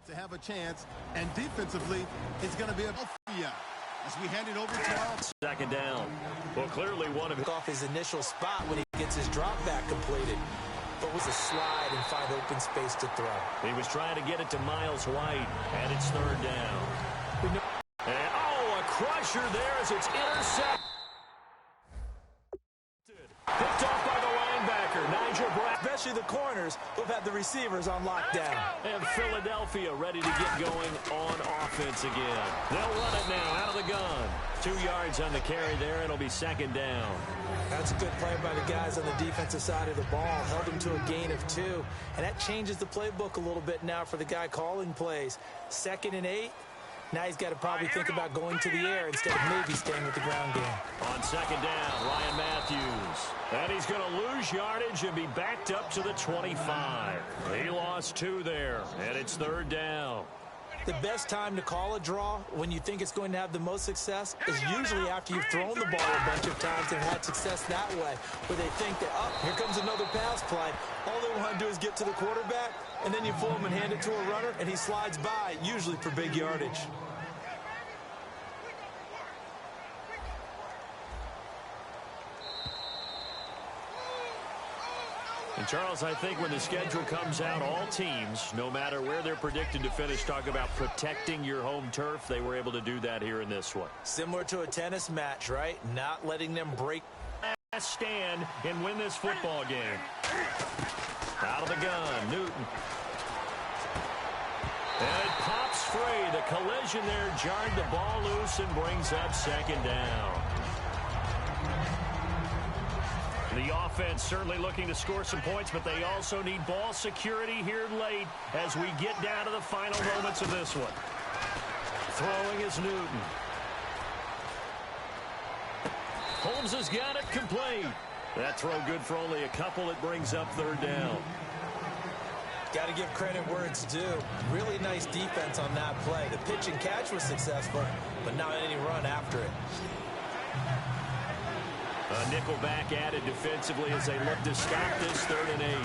to have a chance, and defensively, it's going to be a as we hand it over to our second down. Well, clearly one of off his initial spot when he gets his drop back completed, but was a slide and find open space to throw. He was trying to get it to Miles White, and it's third down. And, a crusher there as it's intercepted. Picked off by the linebacker, Nigel Brown. Especially the corners who've had the receivers on lockdown. And Philadelphia ready to get going on offense again. They'll run it now out of the gun. 2 yards on the carry there. It'll be second down. That's a good play by the guys on the defensive side of the ball. Held them to a gain of 2. And that changes the playbook a little bit now for the guy calling plays. 2nd and 8. Now he's got to probably think about going to the air instead of maybe staying with the ground game. On second down, Ryan Matthews. And he's going to lose yardage and be backed up to the 25. He lost 2 there, and it's third down. The best time to call a draw when you think it's going to have the most success is usually after you've thrown the ball a bunch of times and had success that way, where they think that, here comes another pass play. All they want to do is get to the quarterback, and then you pull him and hand it to a runner, and he slides by, usually for big yardage. And, Charles, I think when the schedule comes out, all teams, no matter where they're predicted to finish, talk about protecting your home turf. They were able to do that here in this one. Similar to a tennis match, right? Not letting them break. Stand and win this football game. Out of the gun, Newton. And it pops free. The collision there jarred the ball loose and brings up second down. The offense certainly looking to score some points, but they also need ball security here late as we get down to the final moments of this one. Throwing is Newton. Holmes has got it complete. That throw good for only a couple. It brings up third down. Got to give credit where it's due. Really nice defense on that play. The pitch and catch was successful, but not any run after it. A nickel back added defensively as they look to stop this 3rd and 8.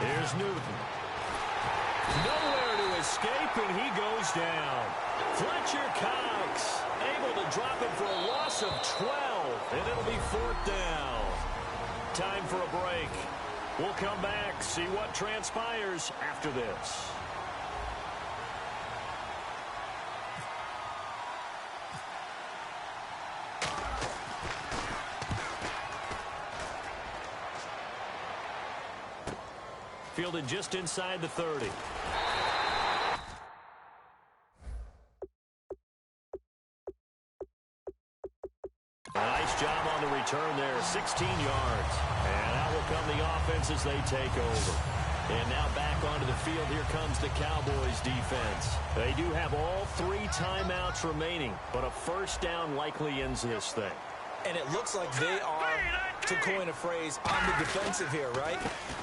Here's Newton. Nowhere to escape, and he goes down. Fletcher Cox able to drop him for a loss of 12, and it'll be 4th down. Time for a break. We'll come back, see what transpires after this. Fielded just inside the 30. A nice job on the return there, 16 yards. And out will come the offense as they take over. And now back onto the field, here comes the Cowboys defense. They do have all 3 timeouts remaining, but a first down likely ends this thing. And it looks like they are, to coin a phrase, on the defensive here, right?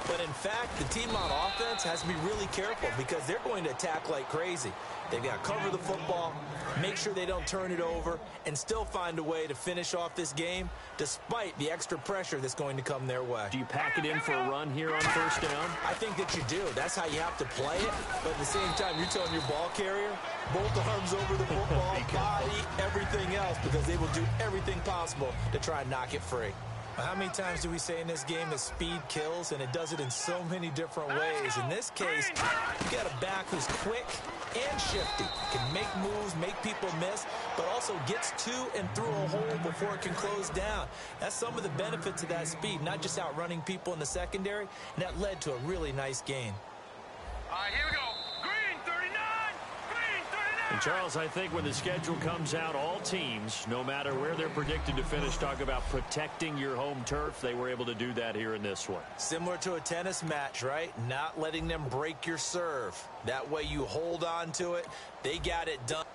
But in fact, the team on offense has to be really careful because they're going to attack like crazy. They've got to cover the football, make sure they don't turn it over, and still find a way to finish off this game despite the extra pressure that's going to come their way. Do you pack it in for a run here on first down? I think that you do. That's how you have to play it. But at the same time, you're telling your ball carrier, both arms over the football, body, everything else, because they will do everything possible to try and knock it free. How many times do we say in this game that speed kills, and it does it in so many different ways? In this case, you got a back who's quick and shifty, can make moves, make people miss, but also gets to and through a hole before it can close down. That's some of the benefits of that speed, not just outrunning people in the secondary, and that led to a really nice gain. All right, here we go. Green 39! Green 39! And Charles, I think when the schedule comes out, all teams, no matter where they're predicted to finish, talk about protecting your home turf. They were able to do that here in this one. Similar to a tennis match, right? Not letting them break your serve. That way you hold on to it. They got it done.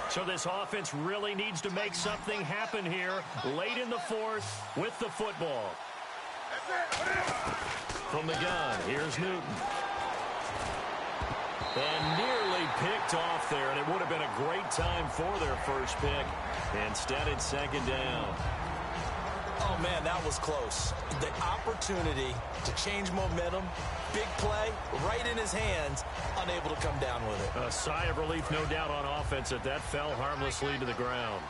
So this offense really needs to make something happen here late in the 4th with the football. From the gun, here's Newton. And nearly picked off there, and it would have been a great time for their first pick. Instead, it's second down. Oh, man, that was close. The opportunity to change momentum, big play, right in his hands, unable to come down with it. A sigh of relief, no doubt, on offense that fell harmlessly to the ground.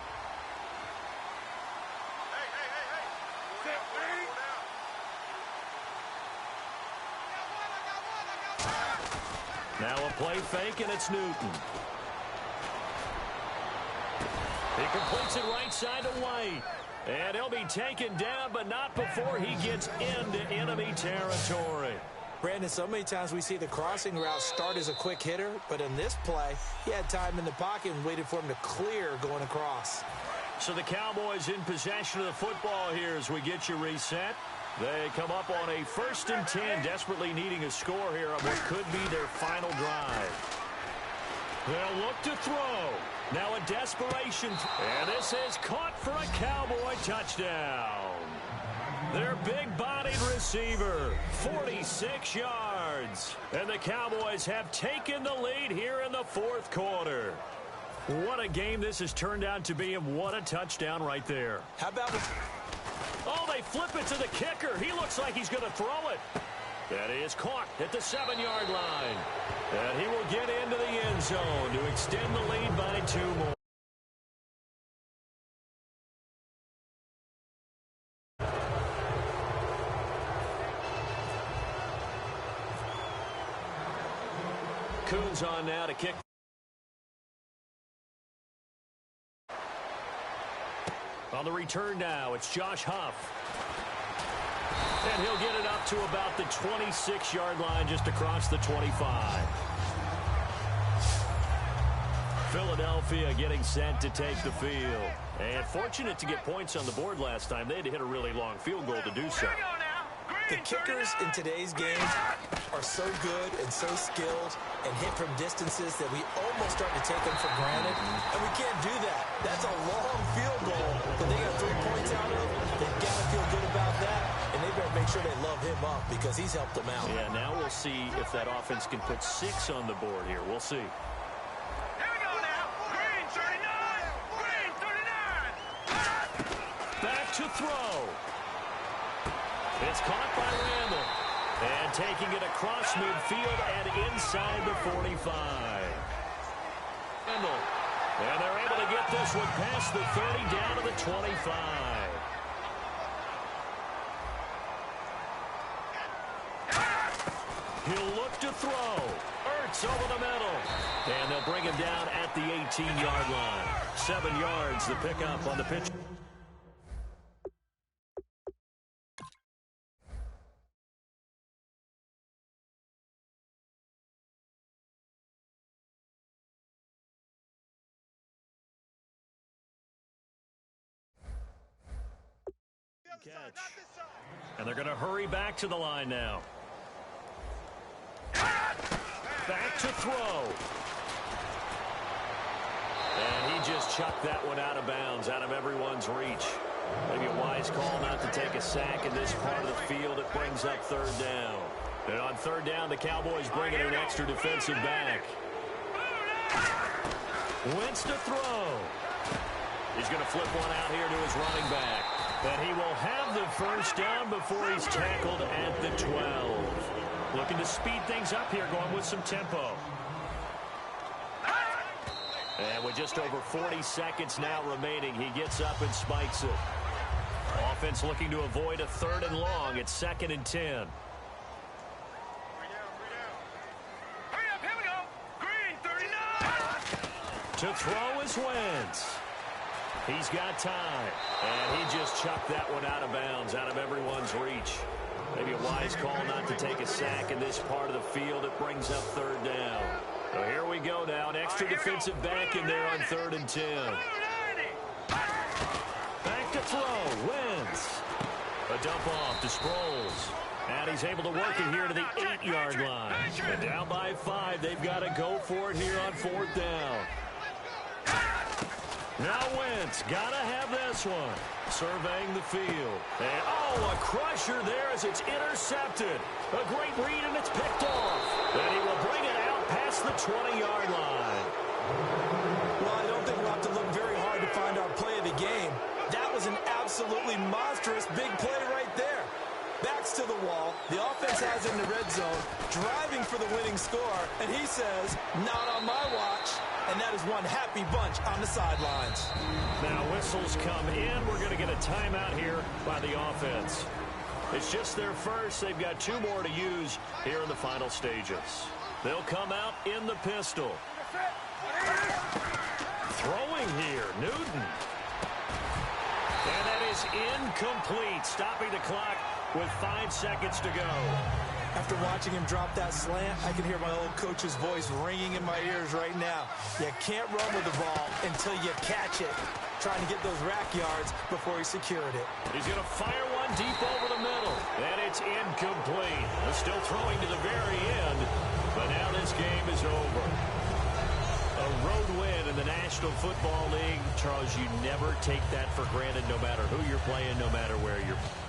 Now a play fake, and it's Newton. He completes it right side to White. And he'll be taken down, but not before he gets into enemy territory. Brandon, so many times we see the crossing route start as a quick hitter, but in this play, he had time in the pocket and waited for him to clear going across. So the Cowboys in possession of the football here as we get you reset. They come up on a 1st and 10, desperately needing a score here on what could be their final drive. They'll look to throw. Now a desperation. And this is caught for a Cowboy touchdown. Their big-bodied receiver, 46 yards. And the Cowboys have taken the lead here in the 4th quarter. What a game this has turned out to be, and what a touchdown right there. How about... Oh, they flip it to the kicker. He looks like he's going to throw it. That is caught at the 7-yard line. And he will get into the end zone to extend the lead by 2 more. Coons on now to kick. On the return now, it's Josh Huff. And he'll get it up to about the 26-yard line, just across the 25. Philadelphia getting set to take the field. And fortunate to get points on the board last time. They had to hit a really long field goal to do so. The kickers in today's game are so good and so skilled and hit from distances that we almost start to take them for granted. And we can't do that. That's a long field goal that they got 3 points out of. They've got to feel good about that. And they better make sure they love him up because he's helped them out. Yeah, now we'll see if that offense can put 6 on the board here. We'll see. Here we go now. Green 39. Green 39. Back to throw. It's caught by Randall. And taking it across midfield and inside the 45. Randall. And they're able to get this one past the 30 down to the 25. He'll look to throw. Ertz over the middle. And they'll bring him down at the 18-yard line. 7 yards the pickup on the pitch. Catch. And they're going to hurry back to the line now. Back to throw. And he just chucked that one out of bounds, out of everyone's reach. Maybe a wise call not to take a sack in this part of the field. It brings up 3rd down. And on 3rd down, the Cowboys bring in an extra defensive back. Wentz to throw. He's going to flip one out here to his running back. But he will have the 1st down before he's tackled at the 12. Looking to speed things up here, going with some tempo. And with just over 40 seconds now remaining, he gets up and spikes it. Offense looking to avoid a 3rd and long. It's 2nd and 10. Hurry up, here we go. Green 39. To throw is Wentz. He's got time. And he just chucked that one out of bounds, out of everyone's reach. Maybe a wise call not to take a sack in this part of the field. It brings up 3rd down. So here we go now. An extra defensive back in there on 3rd and 10. Back to throw. Wentz. A dump off to Sproles. And he's able to work it here to the 8-yard line. And down by 5. They've got to go for it here on 4th down. Now Wentz, gotta have this one. Surveying the field. And, a crusher there as it's intercepted. A great read, and it's picked off. And he will bring it out past the 20-yard line. Well, I don't think we'll have to look very hard to find our play of the game. That was an absolutely monstrous big backs to the wall. The offense has it in the red zone, driving for the winning score, and he says, not on my watch. And that is one happy bunch on the sidelines. Now whistles come in. We're going to get a timeout here by the offense. It's just their first. They've got 2 more to use here in the final stages. They'll come out in the pistol. Throwing here, Newton. And that is incomplete, stopping the clock with 5 seconds to go. After watching him drop that slant, I can hear my old coach's voice ringing in my ears right now. You can't run with the ball until you catch it. Trying to get those rack yards before he secured it. He's going to fire one deep over the middle. And it's incomplete. They're still throwing to the very end. But now this game is over. A road win in the National Football League. Charles, you never take that for granted no matter who you're playing, no matter where you're playing.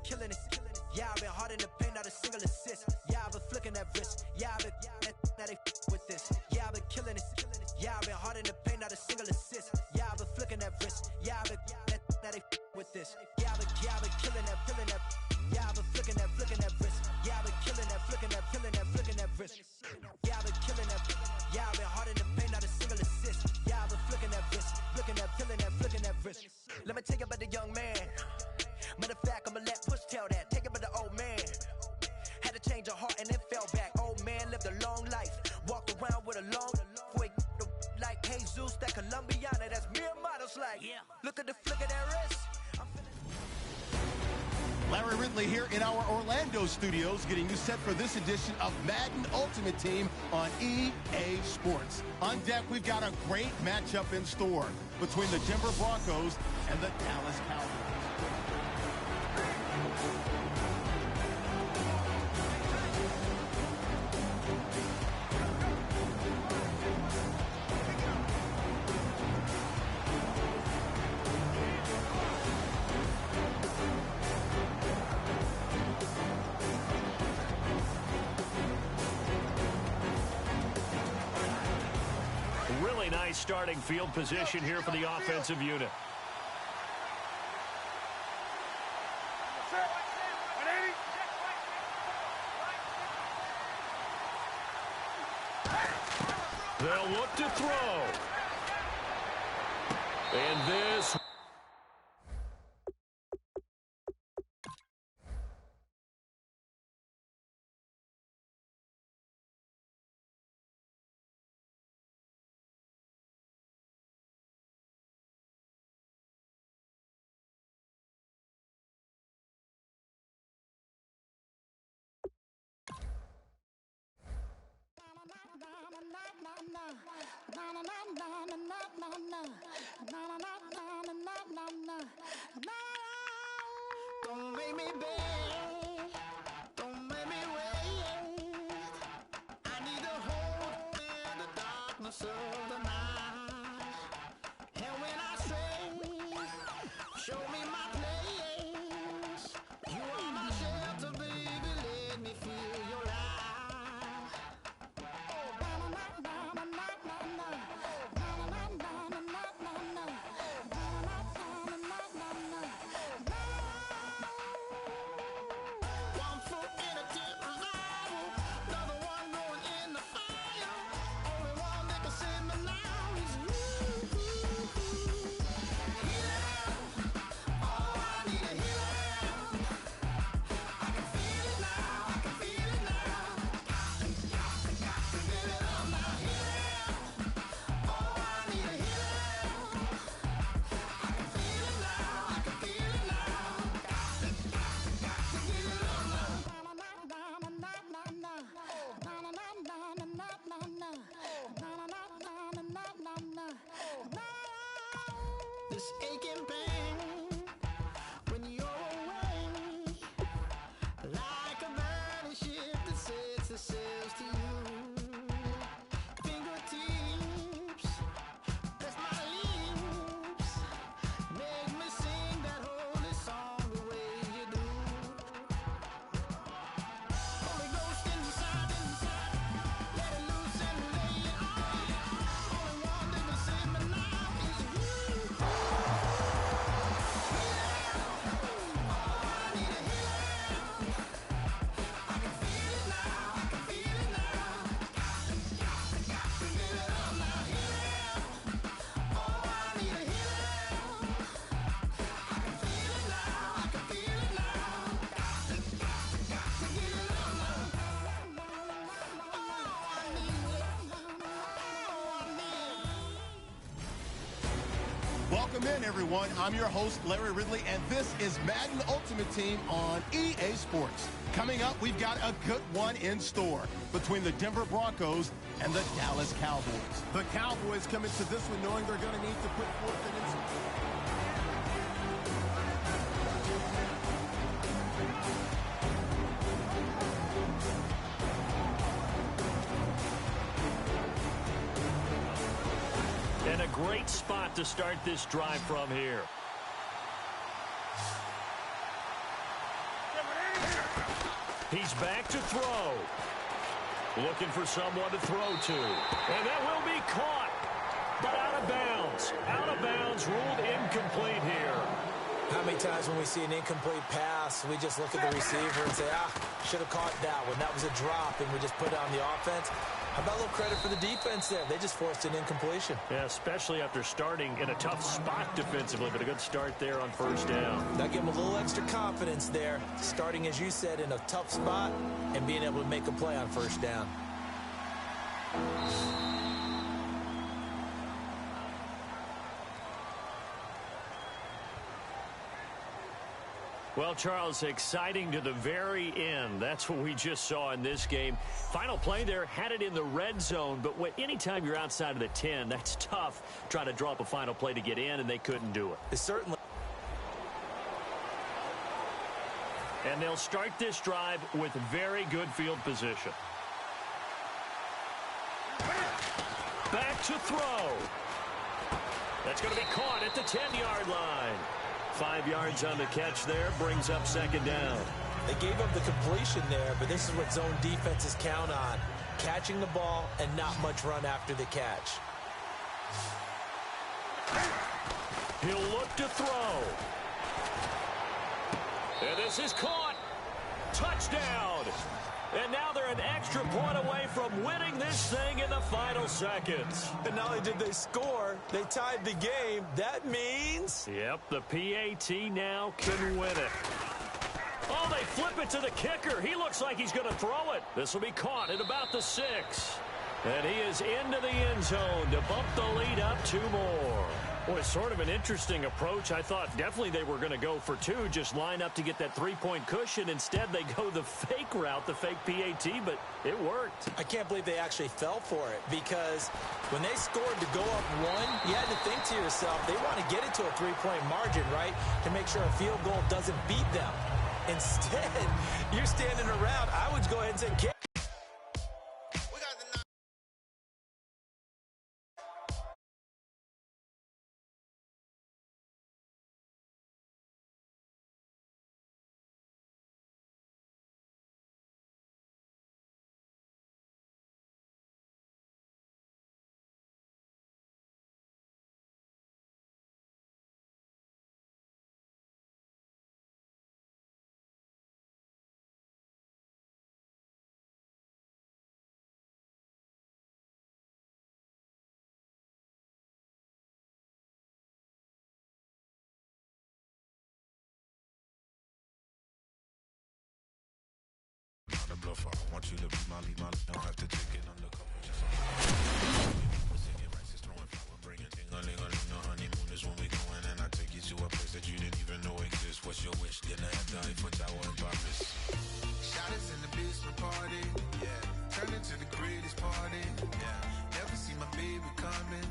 killing it. Yeah, I've been hard in the paint, not a single assist. Yeah, I've been flicking that wrist. Yeah, I've been now they with this. Yeah, I've been killing it. Yeah, I've been hard in the paint, not a single assist. Yeah, I've been flicking that wrist. Yeah, I've been now they with this. Yeah, I've been killing that. Yeah, I've been flicking that wrist. Yeah, I've been killing that, flicking that wrist. Yeah, I've been killing that. Yeah, I've been hard in the paint, not a single assist. Yeah, I've been flicking that wrist, flicking that wrist. Let me tell you about the young man. Matter of fact, I'ma let Push tell that. Take it about the old man. Had to change her heart and it fell back. Old man lived a long life. Walked around with a long quick like Jesus, that Colombiana. That's mere models like. Yeah. Look at the flick of that wrist. Larry Ridley here in our Orlando studios, getting you set for this edition of Madden Ultimate Team on EA Sports. On deck, we've got a great matchup in store between the Denver Broncos and the Dallas Cowboys. Really nice starting field position here for the offensive unit. They'll look to throw. And this... Don't make me beg, don't make me wait. I need a hold in the darkness of the night. And when I stray, show me my place. You are my shelter, baby, let me feel your light. One foot in a deep revival, another one going in the fire. Only one that can save me now is you. Healing, oh, I need a healing. I can feel it now, I can feel it now. Got to give it up now. Healing, oh, I need a healing. I can feel it now, I can feel it now. Got to give it up now. This aching pain when you're away, like a burning ship that sets the sails to you. Fingertips, press my lips, make me sing that holy song the way you do. Holy Ghost inside, let it loose and lay it on. Only one that can save me now is you. Welcome in, everyone. I'm your host, Larry Ridley, and this is Madden Ultimate Team on EA Sports. Coming up, we've got a good one in store between the Denver Broncos and the Dallas Cowboys. The Cowboys come into this one knowing they're going to need to put forth an And a great spot to start this drive from here. He's back to throw. Looking for someone to throw to. And that will be caught. But out of bounds. Out of bounds, ruled incomplete here. How many times when we see an incomplete pass, we just look at the receiver and say, should have caught that one. That was a drop, and we just put it on the offense. How about a little credit for the defense there? They just forced an incompletion. Yeah, especially after starting in a tough spot defensively, but a good start there on first down. That gave them a little extra confidence there, starting, as you said, in a tough spot and being able to make a play on first down. Well, Charles, exciting to the very end. That's what we just saw in this game. Final play there, had it in the red zone, but anytime you're outside of the 10, that's tough trying to draw up a final play to get in, and they couldn't do it. It's certainly. And they'll start this drive with very good field position. Back to throw. That's going to be caught at the 10-yard line. 5 yards on the catch there, brings up second down. They gave up the completion there, but this is what zone defenses count on. Catching the ball and not much run after the catch. He'll look to throw. And this is caught. Touchdown. And now they're an extra point away from winning this thing in the final seconds. And not only did they score, they tied the game. That means... Yep, the PAT now can win it. Oh, they flip it to the kicker. He looks like he's going to throw it. This will be caught at about the 6. And he is into the end zone to bump the lead up 2 more. Boy, it's sort of an interesting approach. I thought definitely they were going to go for 2, just line up to get that 3-point cushion. Instead, they go the fake route, the fake PAT, but it worked. I can't believe they actually fell for it, because when they scored to go up 1, you had to think to yourself, they want to get it to a 3-point margin, right, to make sure a field goal doesn't beat them. Instead, you're standing around. I would go ahead and say, kick. I want you to be my don't have to take it undercover. Just singing rice is throwing flower, bringing ting-a-ling-a-ling. The honeymoon is when we going, and I take you to a place that you didn't even know exists. What's your wish? Dinner at the Eiffel Tower in Paris. Shot us in the basement party, yeah. Turn into the greatest party, yeah. Never see my baby coming.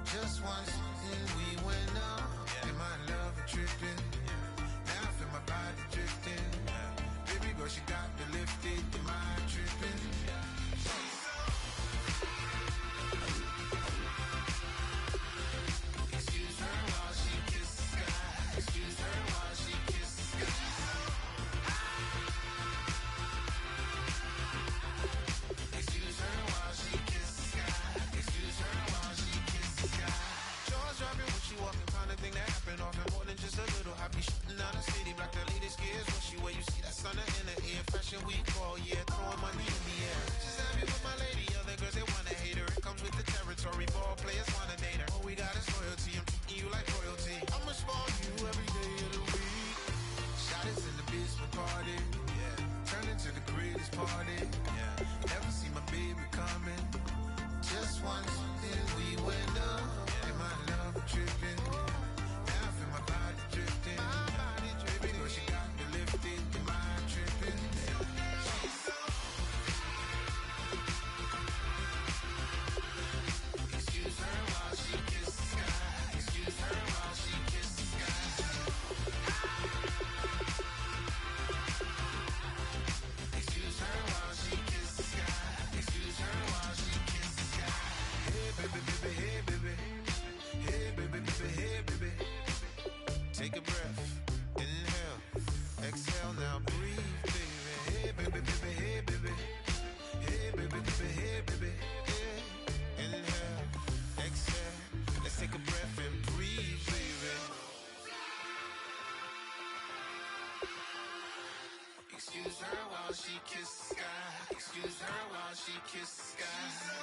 Just once, and we went up. Yeah. And my love a tripping. Yeah. Now I feel my body drifting. Yeah. Baby girl, she got the lifted, the mind tripping. Excuse her while she kisses the sky. Excuse her while she kisses the sky. Excuse her while she kisses the sky. Excuse her while she kisses the sky. Jaws dropping when she walking, kind of thing that happen often. More than just a little happy shooting down the city. Black the leader scares when she where you see that sun in the air. Fashion week all year, throwing money in the air. She's happy with my lady, other girls they wanna hate her. It comes with the territory, ball players wanna date her. All we got is loyalty, I'm treating you like royalty. I'ma spoil you every day of the week. Shot us in the basement party, yeah. Turn into the greatest party, yeah. Never see my baby coming. Just once, then we went up, yeah. And my love tripping, yeah. Now I feel my body drifting. Girl, she got me lifted, the mind tripping. Excuse her while she kisses the sky. Excuse her while she kisses the sky. Excuse her while she kisses the sky. Excuse her while she kisses the sky. Hey baby, baby, hey baby. Hey baby, baby, hey baby. Take a breath. Inhale, exhale, now breathe, baby. Hey, Hey, baby, baby, hey, baby. Hey, baby, baby, hey, baby. Yeah. Inhale, exhale. Let's take a breath and breathe, baby. Excuse her while she kisses the sky. Excuse her while she kisses the sky.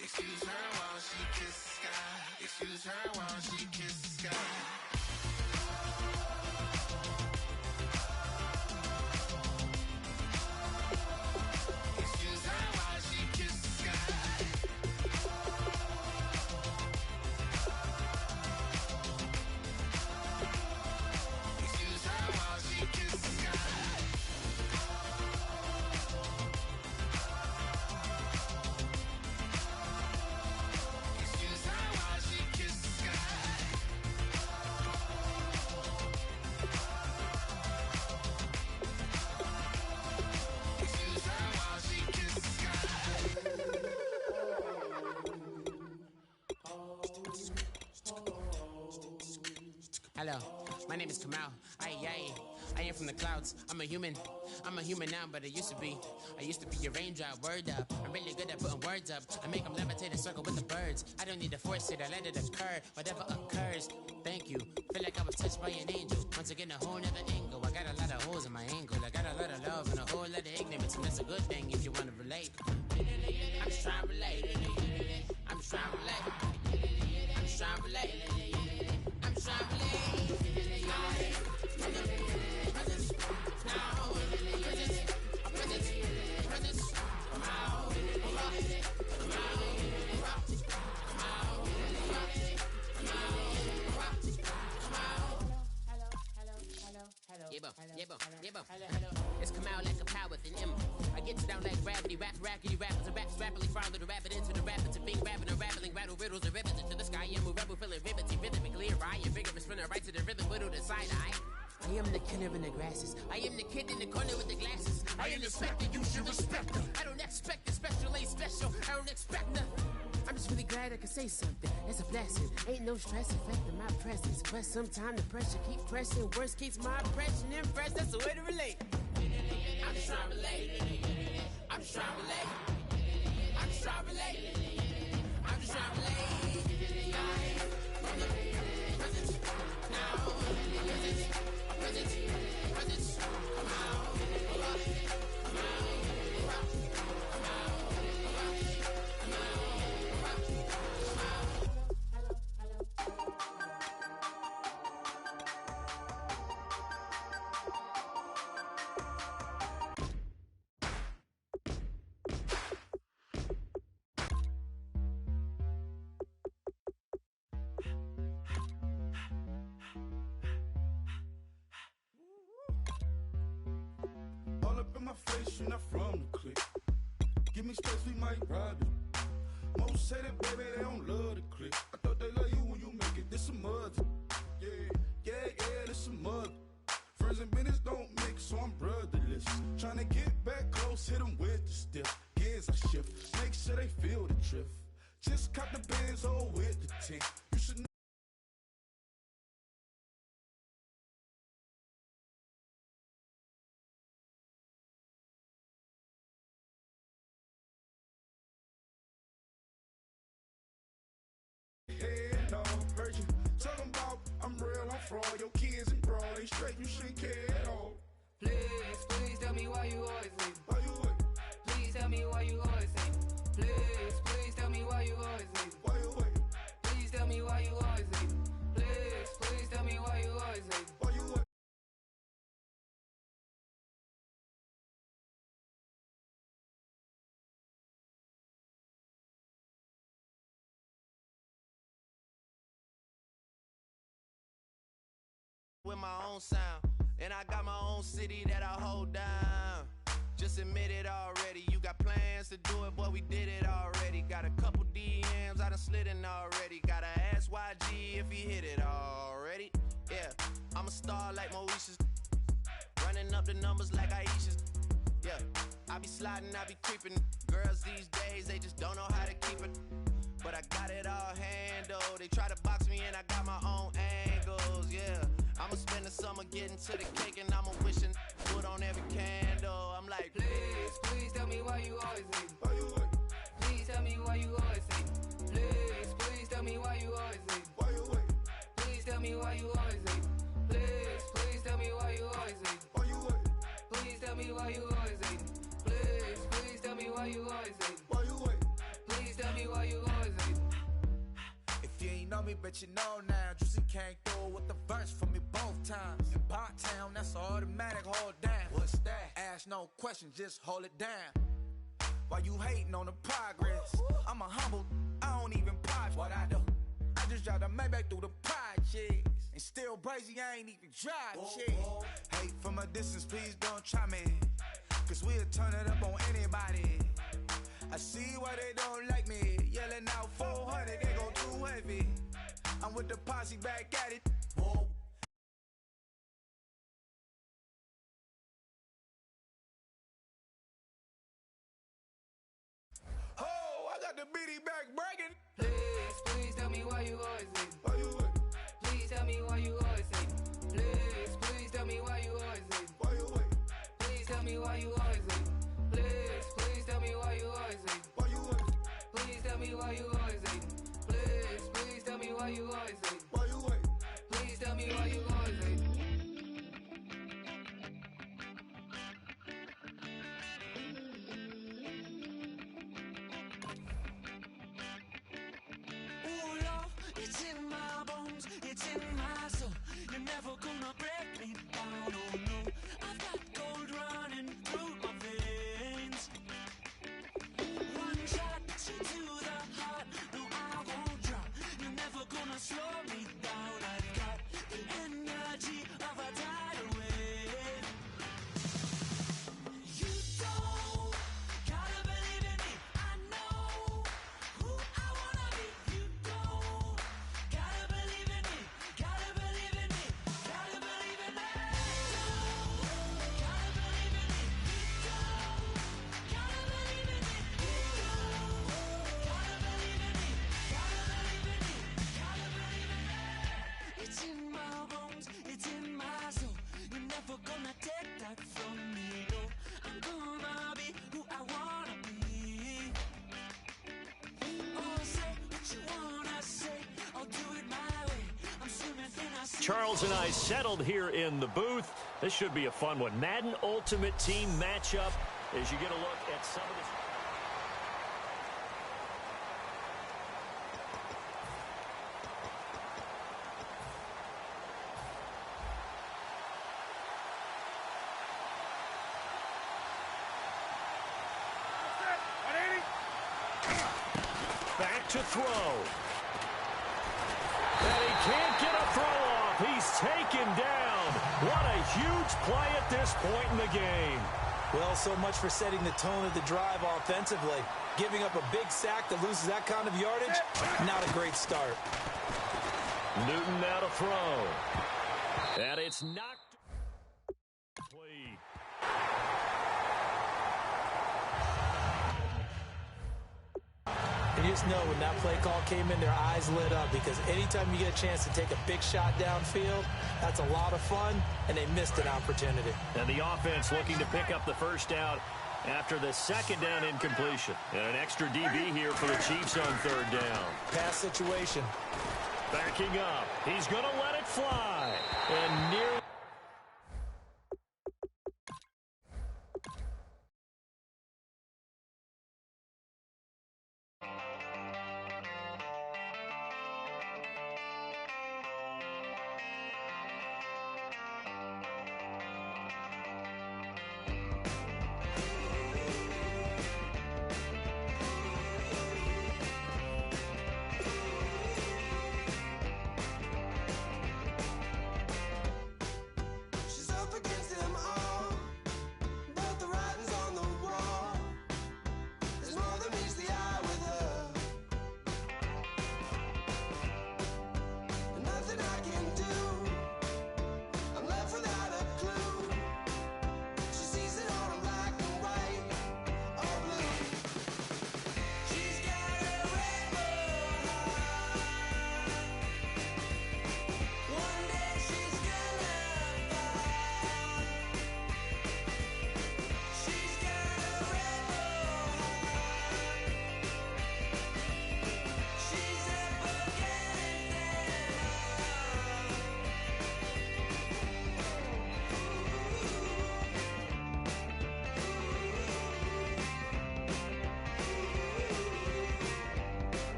Excuse her while she kisses the sky. Excuse her while she kisses the sky. Excuse her while she kisses the sky. Excuse her while she kisses the sky. Excuse her while she kisses the sky. Excuse her while she kisses the sky. Hello, my name is Kamal. I am from the clouds. I'm a human now, but I used to be a raindrop, word up. I'm really good at putting words up. I make them levitate and circle with the birds. I don't need to force it, I let it occur. Whatever occurs, thank you. Feel like I was touched by an angel. Once again, a whole nother angle. I got a lot of holes in my angle. I got a lot of love and a whole lot of ignorance. And that's a good thing if you want to relate. I'm just trying to relate. I'm just trying to relate. I'm just trying to relate. I'm just trying to relate. It's come out like a power with an M. I get you down like gravity, rackety rappers and raps rapidly follow the rabbit into the rapids and being rapping and rattling, rattle riddles and rivets into the sky. I'm a rebel, feeling riveting, rhythmically right and vigorous, spinning right to the rhythm, whittle the side eye. I am the killer in the grasses. I am the kid in the corner with the glasses. I am the specter, you should respect them. I don't expect the special, ain't special. I don't expect nothing. I'm just really glad I can say something. It's a blessing. Ain't no stress affecting my presence. But sometimes the pressure keep pressing. Worst keeps my impression impressed. That's the way to relate. I'm just trying to relate. I'm just trying to relate. I'm just trying to relate. I'm just trying to relate. From the present, now, present, come out, come out, come out. All up in my face, you're not from the clique. Give me space, we might ride it. Most say that, baby, they don't love the clique. I thought they love you when you make it. This some mud. Yeah, this some mud. Friends and business don't mix, so I'm brotherless. Trying to get back close, hit them with the stiff. Gears I shift, make sure they feel the drift. Just cop the Benz, oh, with the tint. You should know. Head on, heard you talking about I'm real, I'm fraud. Your kids and broad ain't straight, you shouldn't care at all. Please tell me why you always leave. Why you what? Please tell me why you always leave. Please tell me why you always leave. Why you what? Please tell me why you always leave. Please tell me why you always leave. Why you what? With my own sound, and I got my own city that I hold down. Just admit it already. You got plans to do it, boy, we did it already. Got a couple DMs, I done slid in already. Gotta ask YG if he hit it already. Yeah, I'm a star like Moesha's. Running up the numbers like Aisha's. Yeah, I be sliding, I be creeping. Girls these days, they just don't know how to keep it. But I got it all handled. They try to box me and I got my own angles, yeah. I'ma spend the I'ma get into the cake and I'ma wishing put on every candle. I'm like, please, please tell me why you always hate me. Why you wait? Please tell me why you always hate me. Please, please tell me why you always hate me. Why you wait? Please tell me why you always hate me. Please, please tell me why you always hate me. Why you wait? Please tell me why you always hate me. Please, please tell me why you always hate me. Why you wait? Please tell me why you always hate me. If you ain't know me, but you know now. Juicy came through with the verse for me both times. In Bot Town, that's automatic, hold down. What's that? Ask no questions, just hold it down. Why you hating on the progress? I'm a humble, I don't even pause what I do. I just drive the Maybach through the projects. And still brazy, I ain't even drive shit. Hate from a distance, please don't try me. Cause we'll turn it up on anybody. I see why they don't like me. Yelling out 400, they go too heavy. I'm with the posse back at it. Whoa. Oh, I got the BD back bragging. Please, please tell me why you always hate me. Why you wait? Please tell me why you always hate me. Please, please tell me why you always hate me. Why you wait? Please tell me why you always hate me. Please, please tell me why you always hate me. Why you wait? Please tell me why you always hate me. Please, please tell me why you always hate me. Why you wait? Please tell me why you always hate me. Ooh, love, it's in my bones, it's in my soul. You're never gonna break me down, oh no. I've got gold running through my veins. One shot, straight to the heart. No, I won't drop. You're never gonna slow me down. I've got the energy of a tidal wave. You don't gotta believe in me. I know who I wanna be. You don't gotta believe in me. Gotta believe in me. Gotta believe in me. Gotta believe in me. Gotta believe in me. Gotta believe in me. Gotta believe in me. Gotta believe in me. It's in my bones. It's in my soul. You're never gonna take that from me. No, I'm gonna be who I wanna be. Oh, say what you wanna say. I'll do it my way. I'm swimming in a sea. Charles and I settled here in the booth. This should be a fun one. Madden Ultimate Team matchup as you get a look at some of the... Back to throw. And he can't get a throw off. He's taken down. What a huge play at this point in the game. Well, so much for setting the tone of the drive offensively. Giving up a big sack that loses that kind of yardage, not a great start. Newton now to throw. And it's knocked. Complete. And you just know when that play call came in, their eyes lit up because anytime you get a chance to take a big shot downfield, that's a lot of fun, and they missed an opportunity. And the offense looking to pick up the first down after the second down incompletion. And an extra DB here for the Chiefs on third down. Pass situation. Backing up. He's going to let it fly. And near...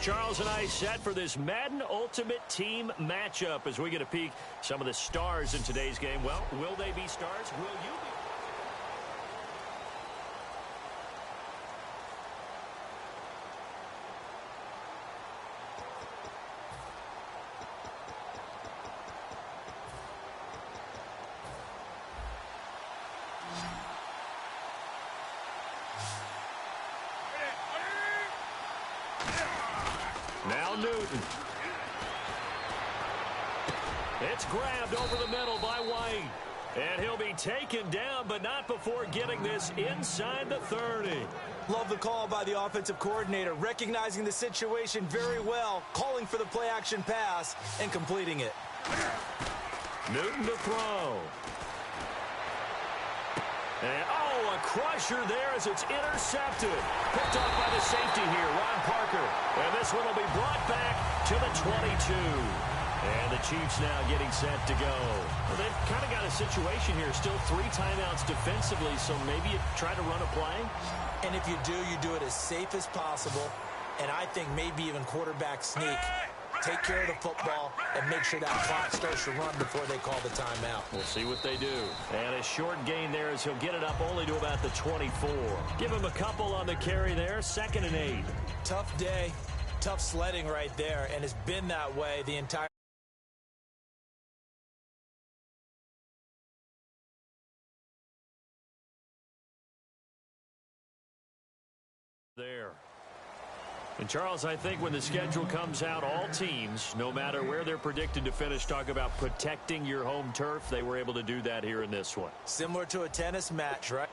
Charles and I set for this Madden Ultimate Team matchup as we get a peek some of the stars in today's game. Well, will they be stars? Will you be? Now Newton. It's grabbed over the middle by White. And he'll be taken down, but not before getting this inside the 30. Love the call by the offensive coordinator, recognizing the situation very well, calling for the play-action pass, and completing it. Newton to throw. And, a crusher there as it's intercepted. Picked off by the safety here, Ron Parker. And this one will be brought back to the 22. And the Chiefs now getting set to go. Well, they've kind of got a situation here. Still 3 timeouts defensively, so maybe you try to run a play. And if you do it as safe as possible. And I think maybe even quarterback sneak. Take care of the football and make sure that clock starts to run before they call the timeout. We'll see what they do. And a short gain there as he'll get it up only to about the 24. Give him a couple on the carry there. 2nd and 8. Tough day. Tough sledding right there. And it's been that way the entire there. And, Charles, I think when the schedule comes out, all teams, no matter where they're predicted to finish, talk about protecting your home turf. They were able to do that here in this one. Similar to a tennis match, right?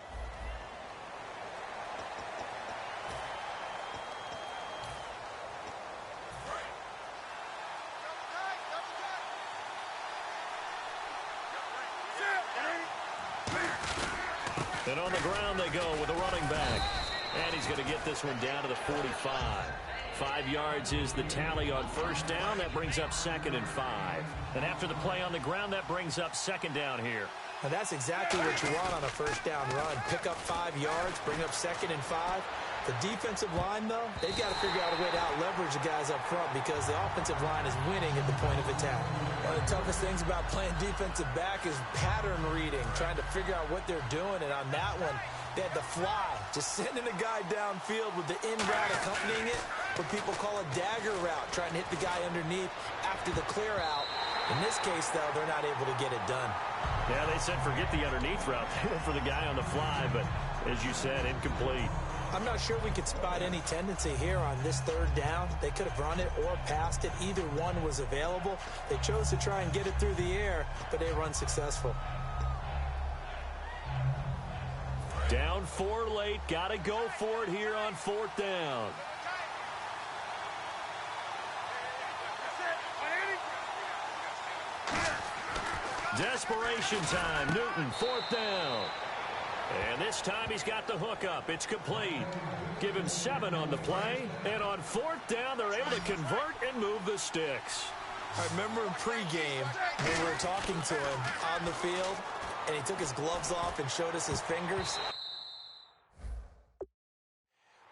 And on the ground they go with a running back. And he's going to get this one down to the 45. 5 yards is the tally on first down. That brings up 2nd and 5. And after the play on the ground, that brings up 2nd down here. And that's exactly what you want on a first down run. Pick up 5 yards, bring up 2nd and 5. The defensive line, though, they've got to figure out a way to out-leverage the guys up front because the offensive line is winning at the point of attack. One of the toughest things about playing defensive back is pattern reading, trying to figure out what they're doing. And on that one, they had the fly, just sending a guy downfield with the in route accompanying it, what people call a dagger route, trying to hit the guy underneath after the clear out. In this case, though, they're not able to get it done. Yeah, they said forget the underneath route. They went for the guy on the fly, but as you said, incomplete. I'm not sure we could spot any tendency here on this 3rd down. They could have run it or passed it. Either one was available. They chose to try and get it through the air, but they run successful. Down 4 late. Got to go for it here on 4th down. Desperation time. Newton, 4th down. And this time he's got the hook up. It's complete. Give him 7 on the play. And on 4th down, they're able to convert and move the sticks. I remember in pregame when we were talking to him on the field, and he took his gloves off and showed us his fingers.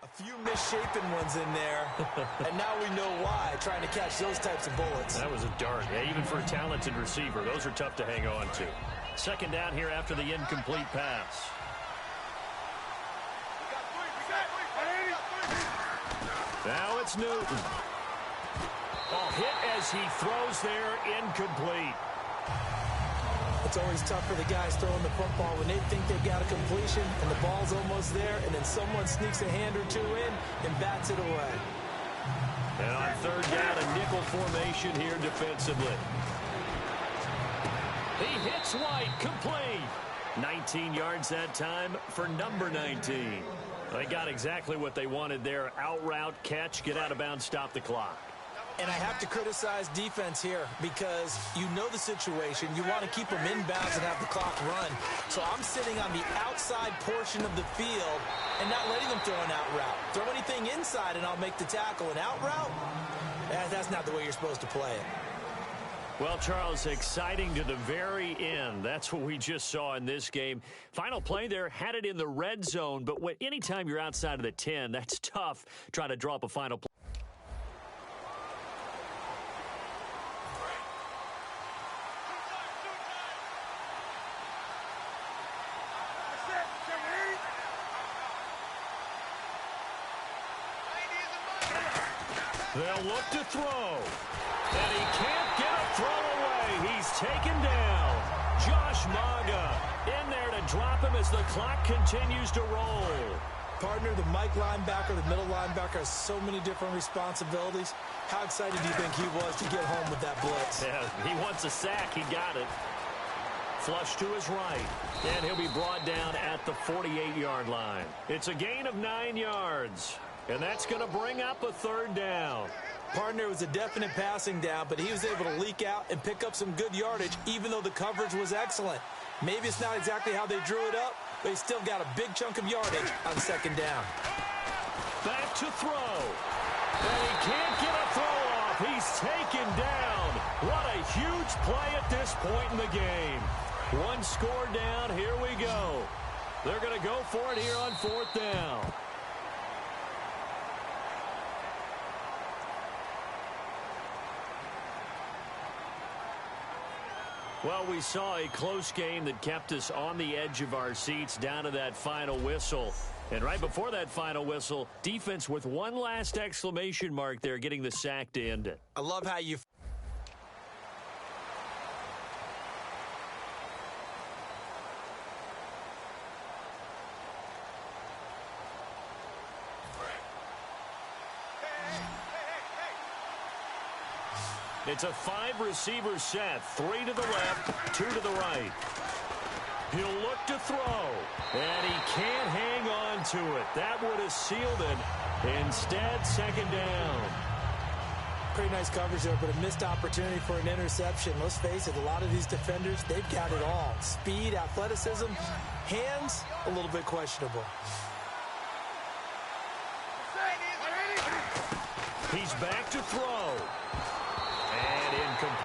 A few misshapen ones in there, and now we know why, trying to catch those types of bullets. That was a dart. Yeah, even for a talented receiver, those are tough to hang on to. 2nd down here after the incomplete pass. Now it's Newton. Hit as he throws there, incomplete. It's always tough for the guys throwing the football when they think they've got a completion and the ball's almost there, and then someone sneaks a hand or two in and bats it away. And on 3rd down, a nickel formation here defensively. He hits White, complete. 19 yards that time for number 19. They got exactly what they wanted there. Out route, catch, get out of bounds, stop the clock. And I have to criticize defense here because you know the situation. You want to keep them inbounds and have the clock run. So I'm sitting on the outside portion of the field and not letting them throw an out route. Throw anything inside and I'll make the tackle. An out route? That's not the way you're supposed to play it. Well, Charles, exciting to the very end. That's what we just saw in this game. Final play there, had it in the red zone, but anytime you're outside of the 10, that's tough trying to draw up a final play. They'll look to throw. And he can't get a throw away. He's taken down. Josh Maga in there to drop him as the clock continues to roll. Partner, the Mike linebacker, the middle linebacker has so many different responsibilities. How excited do you think he was to get home with that blitz? Yeah, he wants a sack. He got it. Flush to his right. And he'll be brought down at the 48-yard line. It's a gain of 9 yards. And that's going to bring up a third down. Partner, it was a definite passing down, but he was able to leak out and pick up some good yardage, even though the coverage was excellent. Maybe it's not exactly how they drew it up, but he still got a big chunk of yardage on second down. Back to throw. And he can't get a throw off. He's taken down. What a huge play at this point in the game. One score down. Here we go. They're going to go for it here on fourth down. Well, we saw a close game that kept us on the edge of our seats down to that final whistle. And right before that final whistle, defense with one last exclamation mark there, getting the sack to end it. I love how you... It's a 5-receiver set. 3 to the left, 2 to the right. He'll look to throw. And he can't hang on to it. That would have sealed it. Instead, second down. Pretty nice coverage there, but a missed opportunity for an interception. Let's face it, a lot of these defenders, they've got it all. Speed, athleticism, hands, a little bit questionable. He's back to throw. And incomplete.